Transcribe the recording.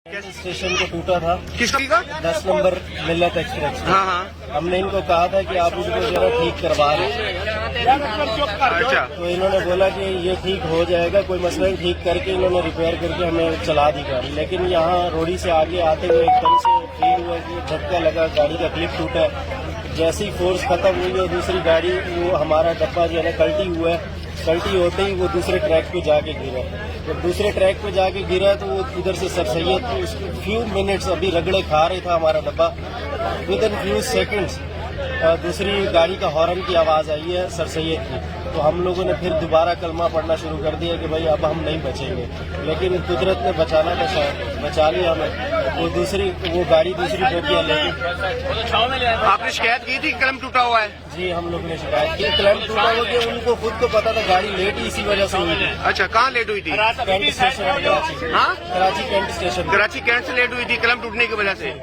Station کو ٹوٹا تھا کس کا 10 نمبر ملت ایکسپریس. ہاں ہم نے ان کو کہا تھا کہ آپ اس کو ذرا ٹھیک کروا لیں. اچھا تو انہوں نے بولا کہ یہ ٹھیک ہو جائے گا, کوئی مسئلہ نہیں. ٹھیک کر کے انہوں نے ریپیئر کر کے ہمیں چلا دی گاڑی. لیکن یہاں روڑی سے آگے آتے ہوئے ایک دم سے فیل ہوا کہ دھکا لگا, گاڑی کا کلپ ٹوٹا ہے. جیسی فورس ختم ہوئی اور دوسری گاڑی وہ ہمارا ڈبہ جو ہے نا کلٹی ہوا ہے. کلٹی ہوتے ہی وہ دوسرے ٹریک پہ جا کے گرا. جب دوسرے ٹریک پہ جا کے گرا تو وہ ادھر سے سر سید اس فیو منٹس ابھی رگڑے کھا رہا تھا ہمارا ڈبہ. ود ان فیو سیکنڈس دوسری گاڑی کا ہارن کی آواز آئی ہے سر سید کی. تو ہم لوگوں نے پھر دوبارہ کلمہ پڑھنا شروع کر دیا کہ بھائی اب ہم نہیں بچیں گے. لیکن قدرت نے بچانا تھا, شاید بچا لیا ہمیں. وہ گاڑی دوسری ٹوٹیاں لے گئی. آپ نے شکایت کی تھی کہ قلم ٹوٹا ہوا ہے؟ جی ہم لوگوں نے شکایت کی. کلیم ٹوٹا ہوا کہ ان کو خود کو پتا تھا گاڑی لیٹ ہی اسی وجہ سے ہوئی تھی. اچھا کہاں لیٹ ہوئی تھی؟ Cantt station Karachi. ہاں Karachi Cantt station. Karachi Cantt سے لیٹ ہوئی تھی قلم ٹوٹنے کی وجہ سے.